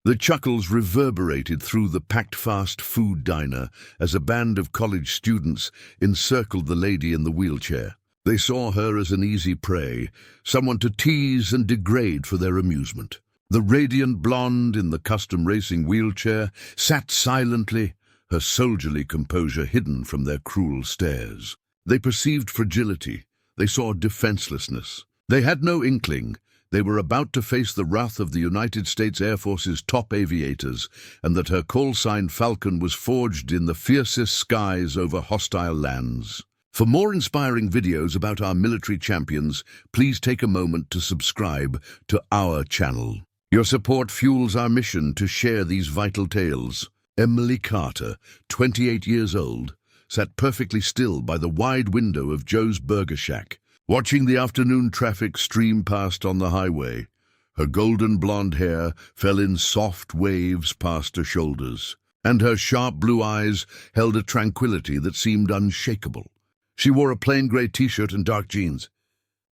The chuckles reverberated through the packed fast food diner as a band of college students encircled the lady in the wheelchair. They saw her as an easy prey, someone to tease and degrade for their amusement. The radiant blonde in the custom racing wheelchair sat silently, her soldierly composure hidden from their cruel stares. They perceived fragility. They saw defenselessness. They had no inkling they were about to face the wrath of the United States Air Force's top aviators, and that her call-sign Falcon was forged in the fiercest skies over hostile lands. For more inspiring videos about our military champions, please take a moment to subscribe to our channel. Your support fuels our mission to share these vital tales. Emily Carter, 28 years old, sat perfectly still by the wide window of Joe's Burger Shack, watching the afternoon traffic stream past on the highway. Her golden blonde hair fell in soft waves past her shoulders, and her sharp blue eyes held a tranquility that seemed unshakable. She wore a plain grey t-shirt and dark jeans.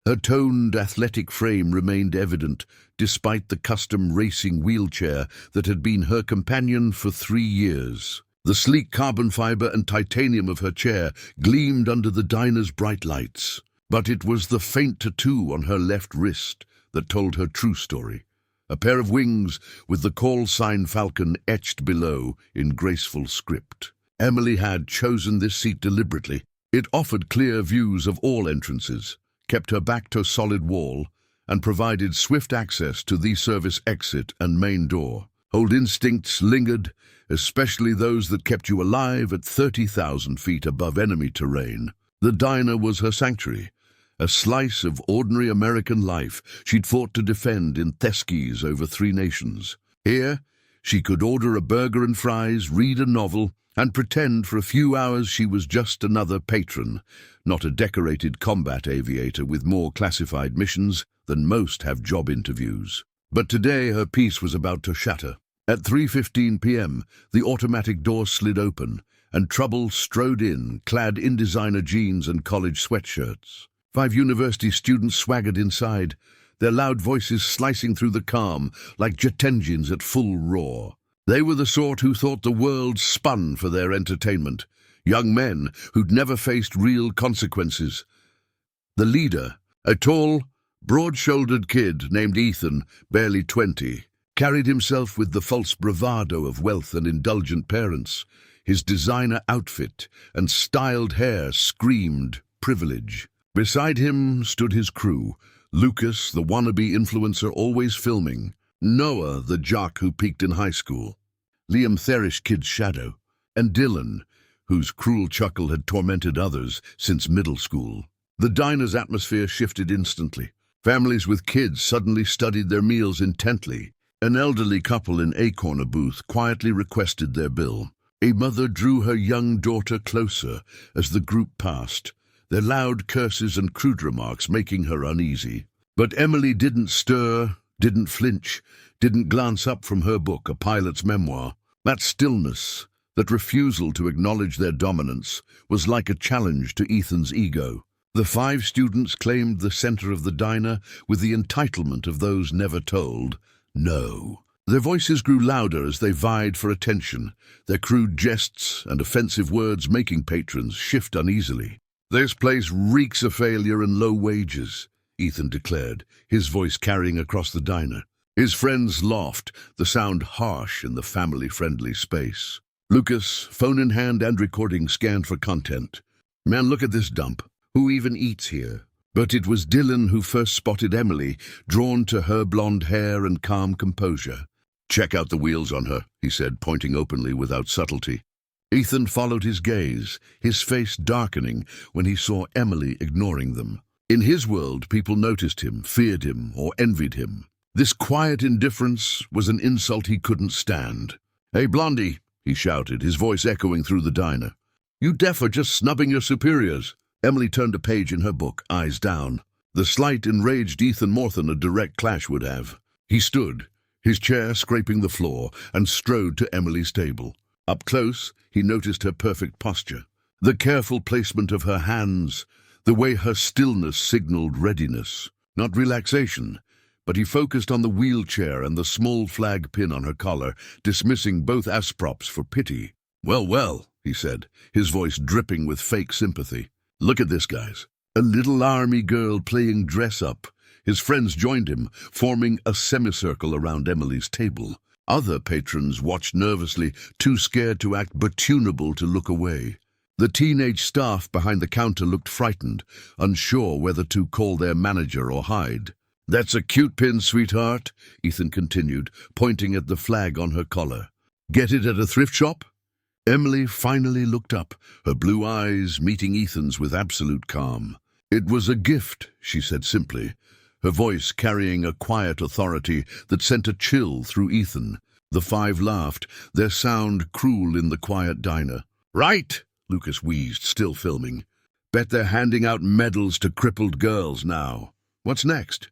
Her toned, athletic frame remained evident, despite the custom racing wheelchair that had been her companion for 3 years. The sleek carbon fiber and titanium of her chair gleamed under the diner's bright lights. But it was the faint tattoo on her left wrist that told her true story. A pair of wings with the call sign Falcon etched below in graceful script. Emily had chosen this seat deliberately. It offered clear views of all entrances, kept her back to a solid wall, and provided swift access to the service exit and main door. Old instincts lingered, especially those that kept you alive at 30,000 feet above enemy terrain. The diner was her sanctuary, a slice of ordinary American life she'd fought to defend in Theskes over 3 nations. Here, she could order a burger and fries, read a novel, and pretend for a few hours she was just another patron, not a decorated combat aviator with more classified missions than most have job interviews. But today her peace was about to shatter. At 3:15 p.m., the automatic door slid open, and trouble strode in, clad in designer jeans and college sweatshirts. 5 university students swaggered inside, their loud voices slicing through the calm like jet engines at full roar. They were the sort who thought the world spun for their entertainment, young men who'd never faced real consequences. The leader, a tall, broad-shouldered kid named Ethan, barely 20, carried himself with the false bravado of wealth and indulgent parents. His designer outfit and styled hair screamed privilege. Beside him stood his crew, Lucas, the wannabe influencer always filming, Noah, the jock who peaked in high school, Liam Therish, kid's shadow, and Dylan, whose cruel chuckle had tormented others since middle school. The diner's atmosphere shifted instantly. Families with kids suddenly studied their meals intently. An elderly couple in a corner booth quietly requested their bill. A mother drew her young daughter closer as the group passed, their loud curses and crude remarks making her uneasy. But Emily didn't stir, didn't flinch, didn't glance up from her book, A Pilot's Memoir. That stillness, that refusal to acknowledge their dominance, was like a challenge to Ethan's ego. The 5 students claimed the center of the diner with the entitlement of those never told no. Their voices grew louder as they vied for attention, their crude jests and offensive words making patrons shift uneasily. "This place reeks of failure and low wages," Ethan declared, his voice carrying across the diner. His friends laughed, the sound harsh in the family-friendly space. Lucas, phone in hand and recording, scanned for content. "Man, look at this dump. Who even eats here?" But it was Dylan who first spotted Emily, drawn to her blonde hair and calm composure. "Check out the wheels on her," he said, pointing openly without subtlety. Ethan followed his gaze, his face darkening when he saw Emily ignoring them. In his world, people noticed him, feared him, or envied him. This quiet indifference was an insult he couldn't stand. "Hey, Blondie," he shouted, his voice echoing through the diner. "You deaf or just snubbing your superiors?" Emily turned a page in her book, eyes down. The slight enraged Ethan more than a direct clash would have. He stood, his chair scraping the floor, and strode to Emily's table. Up close, he noticed her perfect posture, the careful placement of her hands, the way her stillness signaled readiness. Not relaxation, but he focused on the wheelchair and the small flag pin on her collar, dismissing both as props for pity. "Well, well," he said, his voice dripping with fake sympathy. "Look at this, guys. A little army girl playing dress-up." His friends joined him, forming a semicircle around Emily's table. Other patrons watched nervously, too scared to act but tunable to look away. The teenage staff behind the counter looked frightened, unsure whether to call their manager or hide. "That's a cute pin, sweetheart," Ethan continued, pointing at the flag on her collar. "Get it at a thrift shop?" Emily finally looked up, her blue eyes meeting Ethan's with absolute calm. "It was a gift," she said simply, her voice carrying a quiet authority that sent a chill through Ethan. The five laughed, their sound cruel in the quiet diner. "Right," Lucas wheezed, still filming. "Bet they're handing out medals to crippled girls now. What's next?"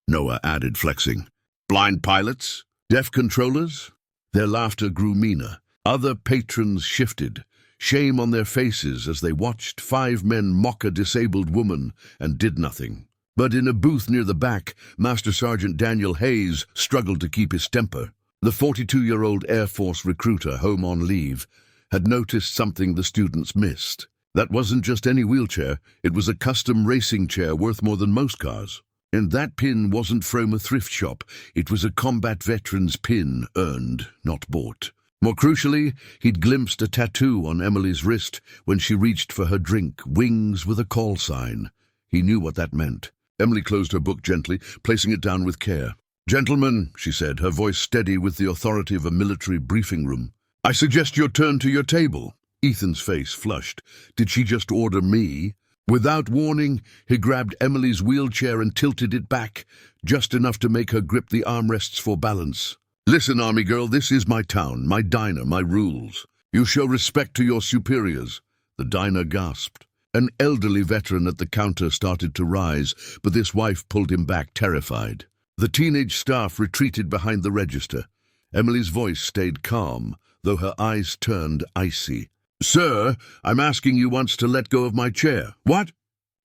Noah added, flexing. "Blind pilots? Deaf controllers?" Their laughter grew meaner. Other patrons shifted, shame on their faces as they watched five men mock a disabled woman and did nothing. But in a booth near the back, Master Sergeant Daniel Hayes struggled to keep his temper. The 42-year-old Air Force recruiter, home on leave, had noticed something the students missed. That wasn't just any wheelchair, it was a custom racing chair worth more than most cars. And that pin wasn't from a thrift shop, it was a combat veteran's pin, earned, not bought. More crucially, he'd glimpsed a tattoo on Emily's wrist when she reached for her drink, wings with a call sign. He knew what that meant. Emily closed her book gently, placing it down with care. "Gentlemen," she said, her voice steady with the authority of a military briefing room, "I suggest you turn to your table." Ethan's face flushed. Did she just order me? Without warning, he grabbed Emily's wheelchair and tilted it back, just enough to make her grip the armrests for balance. "Listen, Army girl, this is my town, my diner, my rules. You show respect to your superiors." The diner gasped. An elderly veteran at the counter started to rise, but his wife pulled him back, terrified. The teenage staff retreated behind the register. Emily's voice stayed calm, though her eyes turned icy. "Sir, I'm asking you once to let go of my chair." "What?"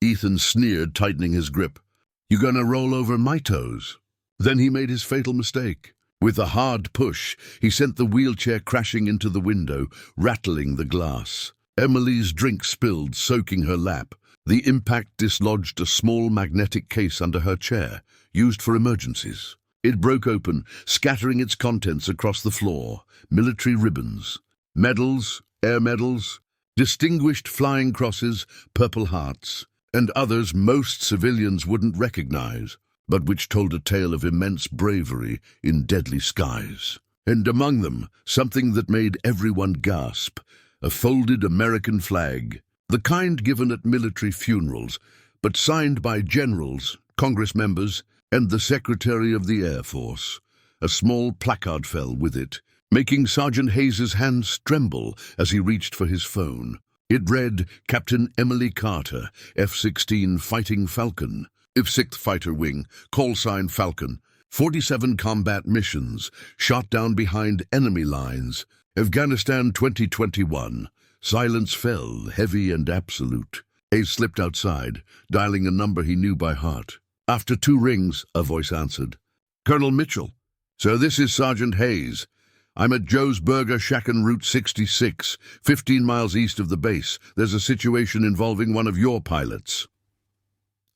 Ethan sneered, tightening his grip. "You gonna roll over my toes?" Then he made his fatal mistake. With a hard push, he sent the wheelchair crashing into the window, rattling the glass. Emily's drink spilled, soaking her lap. The impact dislodged a small magnetic case under her chair, used for emergencies. It broke open, scattering its contents across the floor. Military ribbons, medals, air medals, distinguished flying crosses, Purple Hearts, and others most civilians wouldn't recognize, but which told a tale of immense bravery in deadly skies. And among them, something that made everyone gasp, a folded American flag, the kind given at military funerals, but signed by generals, Congress members, and the Secretary of the Air Force. A small placard fell with it, making Sergeant Hayes's hands tremble as he reached for his phone. It read, "Captain Emily Carter, F-16 Fighting Falcon, F-6th Fighter Wing, call sign Falcon, 47 combat missions, shot down behind enemy lines, Afghanistan 2021. Silence fell, heavy and absolute. Hayes slipped outside, dialing a number he knew by heart. After 2 rings, a voice answered. "Colonel Mitchell. Sir, this is Sergeant Hayes. I'm at Joe's Burger Shack en Route 66, 15 miles east of the base. There's a situation involving one of your pilots."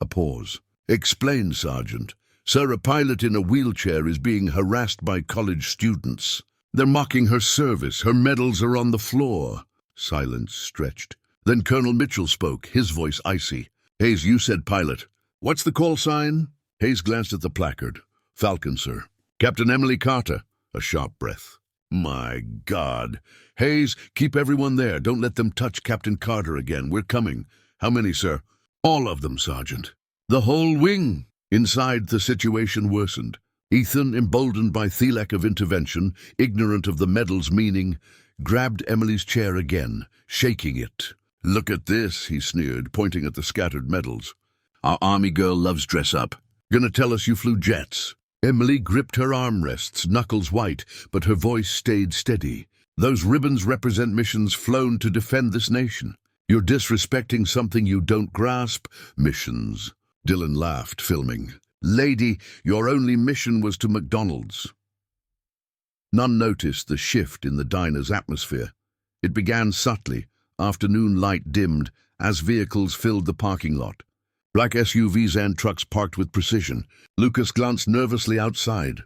A pause. "Explain, Sergeant." "Sir, a pilot in a wheelchair is being harassed by college students. They're mocking her service. Her medals are on the floor." Silence stretched. Then Colonel Mitchell spoke, his voice icy. "Hayes, you said pilot. What's the call sign?" Hayes glanced at the placard. "Falcon, sir." "Captain Emily Carter." A sharp breath. "My God. Hayes, keep everyone there. Don't let them touch Captain Carter again. We're coming." "How many, sir?" "All of them, Sergeant." "The whole wing." Inside, the situation worsened. Ethan, emboldened by the lack of intervention, ignorant of the medal's meaning, grabbed Emily's chair again, shaking it. "Look at this," he sneered, pointing at the scattered medals. "Our Army girl loves dress up. Gonna tell us you flew jets." Emily gripped her armrests, knuckles white, but her voice stayed steady. "Those ribbons represent missions flown to defend this nation. You're disrespecting something you don't grasp." "Missions." Dylan laughed, filming. "Lady, your only mission was to McDonald's." None noticed the shift in the diner's atmosphere. It began subtly. Afternoon light dimmed as vehicles filled the parking lot. Black SUVs and trucks parked with precision. Lucas glanced nervously outside.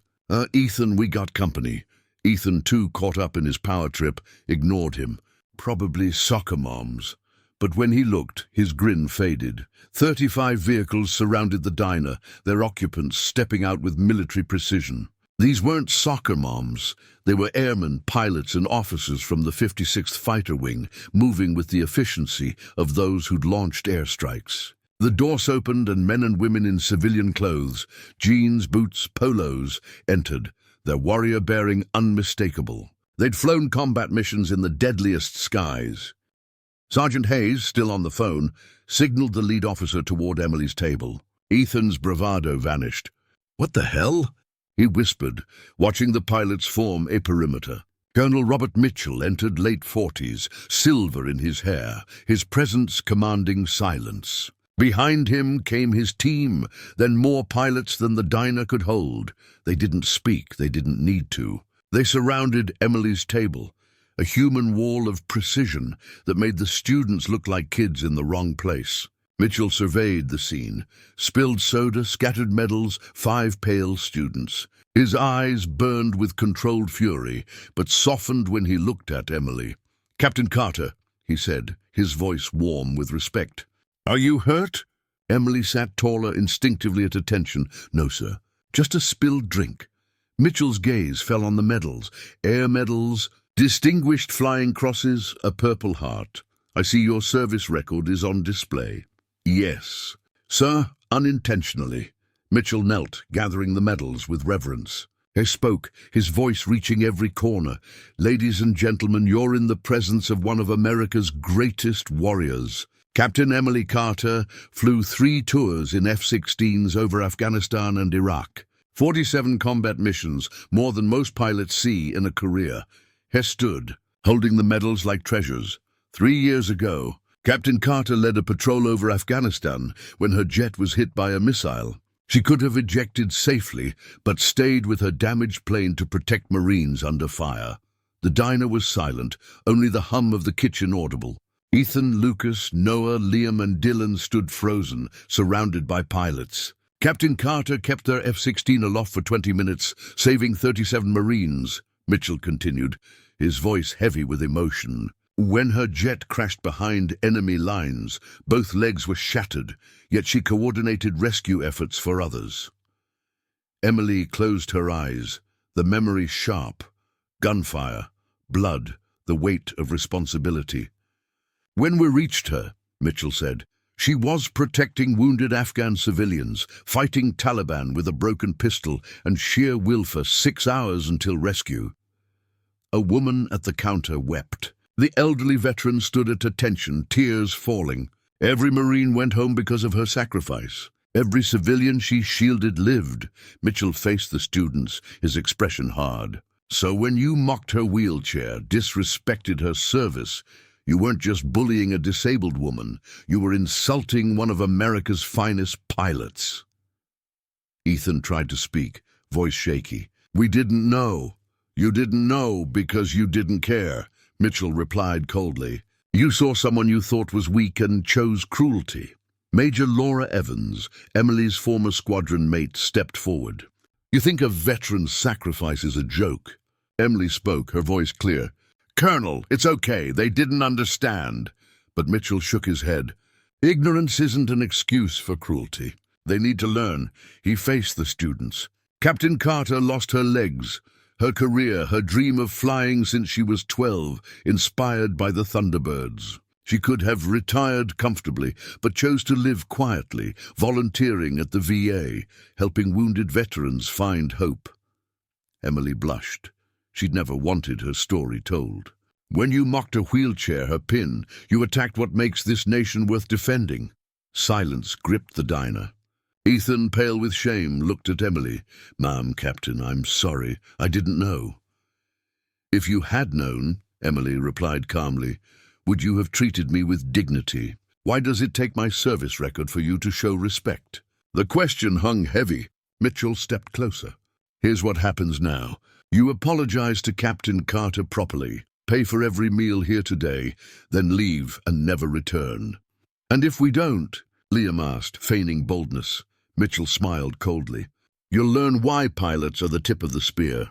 Ethan, we got company." Ethan, too caught up in his power trip, ignored him. Probably soccer moms. But when he looked, his grin faded. 35 vehicles surrounded the diner, their occupants stepping out with military precision. These weren't soccer moms. They were airmen, pilots, and officers from the 56th Fighter Wing, moving with the efficiency of those who'd launched airstrikes. The doors opened and men and women in civilian clothes, jeans, boots, polos, entered, their warrior bearing unmistakable. They'd flown combat missions in the deadliest skies. Sergeant Hayes, still on the phone, signaled the lead officer toward Emily's table. Ethan's bravado vanished. "What the hell?" he whispered, watching the pilots form a perimeter. Colonel Robert Mitchell entered, late 40s, silver in his hair, his presence commanding silence. Behind him came his team, then more pilots than the diner could hold. They didn't speak, they didn't need to. They surrounded Emily's table, a human wall of precision that made the students look like kids in the wrong place. Mitchell surveyed the scene, spilled soda, scattered medals, 5 pale students. His eyes burned with controlled fury, but softened when he looked at Emily. "Captain Carter," he said, his voice warm with respect. "Are you hurt?" Emily sat taller, instinctively at attention. "No, sir. Just a spilled drink." Mitchell's gaze fell on the medals. Air medals, distinguished flying crosses, a Purple Heart. "I see your service record is on display." "Yes, sir, unintentionally." Mitchell knelt, gathering the medals with reverence. He spoke, his voice reaching every corner. "Ladies and gentlemen, you're in the presence of one of America's greatest warriors. Captain Emily Carter flew 3 tours in F-16s over Afghanistan and Iraq. 47 combat missions, more than most pilots see in a career." He stood, holding the medals like treasures. 3 years ago, Captain Carter led a patrol over Afghanistan when her jet was hit by a missile. She could have ejected safely, but stayed with her damaged plane to protect Marines under fire. The diner was silent, only the hum of the kitchen audible. Ethan, Lucas, Noah, Liam, and Dylan stood frozen, surrounded by pilots. Captain Carter kept their F-16 aloft for 20 minutes, saving 37 Marines, Mitchell continued, his voice heavy with emotion. When her jet crashed behind enemy lines, both legs were shattered, yet she coordinated rescue efforts for others. Emily closed her eyes, the memory sharp. Gunfire, blood, the weight of responsibility. "When we reached her," Mitchell said, "she was protecting wounded Afghan civilians, fighting Taliban with a broken pistol and sheer will for 6 hours until rescue." A woman at the counter wept. The elderly veteran stood at attention, tears falling. Every Marine went home because of her sacrifice. Every civilian she shielded lived. Mitchell faced the students, his expression hard. "So when you mocked her wheelchair, disrespected her service, you weren't just bullying a disabled woman, you were insulting one of America's finest pilots." Ethan tried to speak, voice shaky. "We didn't know." "You didn't know because you didn't care," Mitchell replied coldly. "You saw someone you thought was weak and chose cruelty." Major Laura Evans, Emily's former squadron mate, stepped forward. "You think a veteran's sacrifice is a joke?" Emily spoke, her voice clear. "Colonel, it's okay, they didn't understand." But Mitchell shook his head. "Ignorance isn't an excuse for cruelty. They need to learn." He faced the students. "Captain Carter lost her legs, her career, her dream of flying since she was 12, inspired by the Thunderbirds. She could have retired comfortably, but chose to live quietly, volunteering at the VA, helping wounded veterans find hope." Emily blushed. She'd never wanted her story told. "When you mocked a wheelchair, her pin, you attacked what makes this nation worth defending." Silence gripped the diner. Ethan, pale with shame, looked at Emily. "Ma'am, Captain, I'm sorry. I didn't know." "If you had known," Emily replied calmly, "would you have treated me with dignity? Why does it take my service record for you to show respect?" The question hung heavy. Mitchell stepped closer. Here's what happens now. You apologize to Captain Carter properly, pay for every meal here today, then leave and never return. And if we don't? Liam asked, feigning boldness. Mitchell smiled coldly. You'll learn why pilots are the tip of the spear.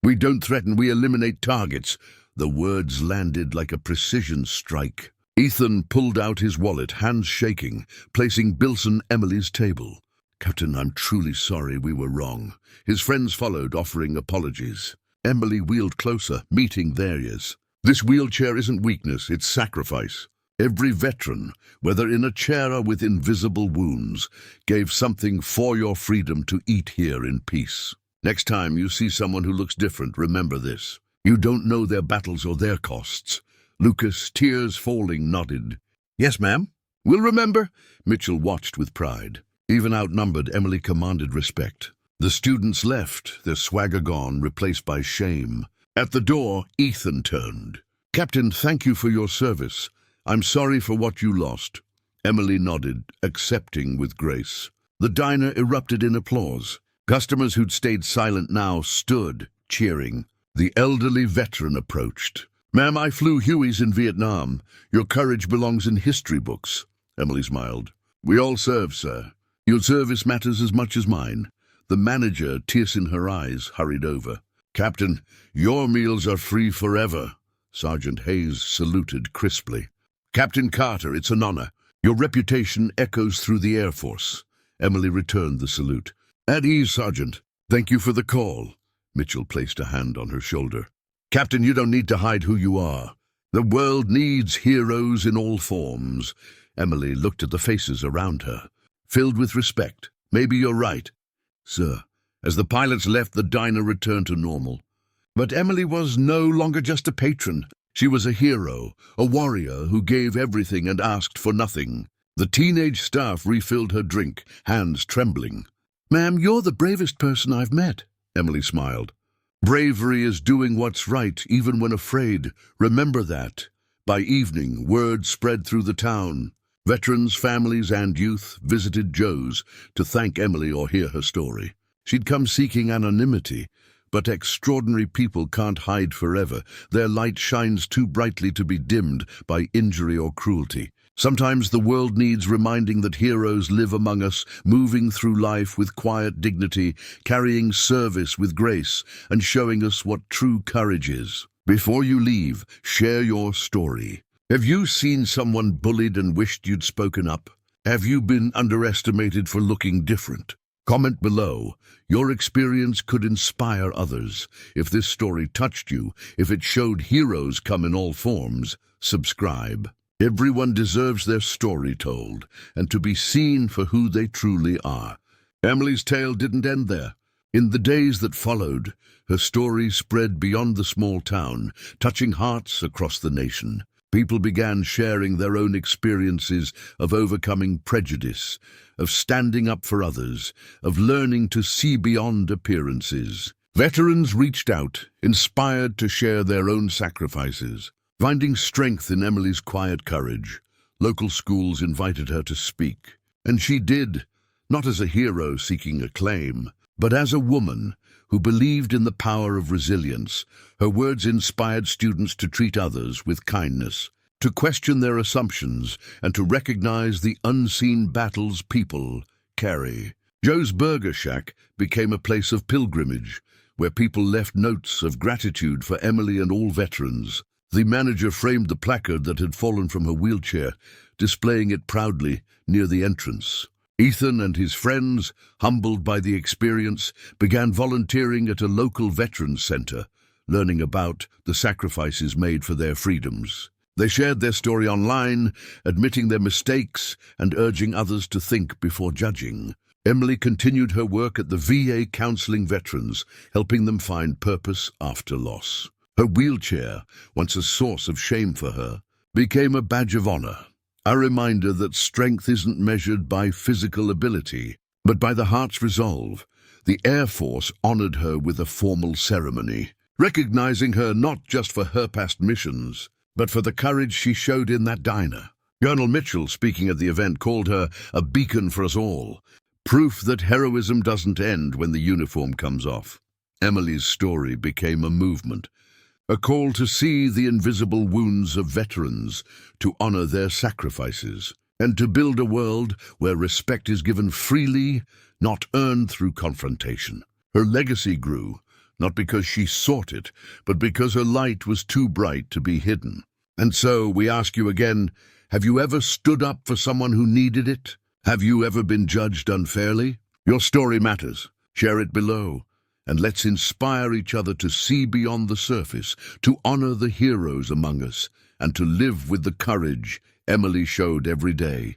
We don't threaten, we eliminate targets. The words landed like a precision strike. Ethan pulled out his wallet, hands shaking, placing bills on Emily's table. Captain, I'm truly sorry we were wrong. His friends followed, offering apologies. Emily wheeled closer, meeting their ears. This wheelchair isn't weakness, it's sacrifice. Every veteran, whether in a chair or with invisible wounds, gave something for your freedom to eat here in peace. Next time you see someone who looks different, remember this. You don't know their battles or their costs. Lucas, tears falling, nodded. Yes, ma'am. We'll remember. Mitchell watched with pride. Even outnumbered, Emily commanded respect. The students left, their swagger gone, replaced by shame. At the door, Ethan turned. Captain, thank you for your service. I'm sorry for what you lost. Emily nodded, accepting with grace. The diner erupted in applause. Customers who'd stayed silent now stood, cheering. The elderly veteran approached. Ma'am, I flew Hueys in Vietnam. Your courage belongs in history books. Emily smiled. We all serve, sir. Your service matters as much as mine. The manager, tears in her eyes, hurried over. Captain, your meals are free forever. Sergeant Hayes saluted crisply. Captain Carter, it's an honor. Your reputation echoes through the Air Force. Emily returned the salute. At ease, Sergeant. Thank you for the call. Mitchell placed a hand on her shoulder. Captain, you don't need to hide who you are. The world needs heroes in all forms. Emily looked at the faces around her, filled with respect. Maybe you're right. Sir, as the pilots left, the diner returned to normal. But Emily was no longer just a patron. She was a hero, a warrior who gave everything and asked for nothing. The teenage staff refilled her drink, hands trembling. Ma'am, you're the bravest person I've met. Emily smiled. Bravery is doing what's right, even when afraid. Remember that. By evening, word spread through the town. Veterans, families, and youth visited Joe's to thank Emily or hear her story. She'd come seeking anonymity, but extraordinary people can't hide forever. Their light shines too brightly to be dimmed by injury or cruelty. Sometimes the world needs reminding that heroes live among us, moving through life with quiet dignity, carrying service with grace, and showing us what true courage is. Before you leave, share your story. Have you seen someone bullied and wished you'd spoken up? Have you been underestimated for looking different? Comment below. Your experience could inspire others. If this story touched you, if it showed heroes come in all forms, subscribe. Everyone deserves their story told, and to be seen for who they truly are. Emily's tale didn't end there. In the days that followed, her story spread beyond the small town, touching hearts across the nation. People began sharing their own experiences of overcoming prejudice, of standing up for others, of learning to see beyond appearances. Veterans reached out, inspired to share their own sacrifices. Finding strength in Emily's quiet courage, local schools invited her to speak. And she did, not as a hero seeking acclaim, but as a woman who believed in the power of resilience. Her words inspired students to treat others with kindness, to question their assumptions, and to recognize the unseen battles people carry. Joe's Burger Shack became a place of pilgrimage, where people left notes of gratitude for Emily and all veterans. The manager framed the placard that had fallen from her wheelchair, displaying it proudly near the entrance. Ethan and his friends, humbled by the experience, began volunteering at a local veterans center, learning about the sacrifices made for their freedoms. They shared their story online, admitting their mistakes and urging others to think before judging. Emily continued her work at the VA counseling veterans, helping them find purpose after loss. Her wheelchair, once a source of shame for her, became a badge of honor, a reminder that strength isn't measured by physical ability, but by the heart's resolve. The Air Force honored her with a formal ceremony, recognizing her not just for her past missions, but for the courage she showed in that diner. Colonel Mitchell, speaking at the event, called her a beacon for us all. Proof that heroism doesn't end when the uniform comes off. Emily's story became a movement, a call to see the invisible wounds of veterans, to honor their sacrifices, and to build a world where respect is given freely, not earned through confrontation. Her legacy grew, not because she sought it, but because her light was too bright to be hidden. And so we ask you again, have you ever stood up for someone who needed it? Have you ever been judged unfairly? Your story matters. Share it below. And let's inspire each other to see beyond the surface, to honor the heroes among us, and to live with the courage Emily showed every day.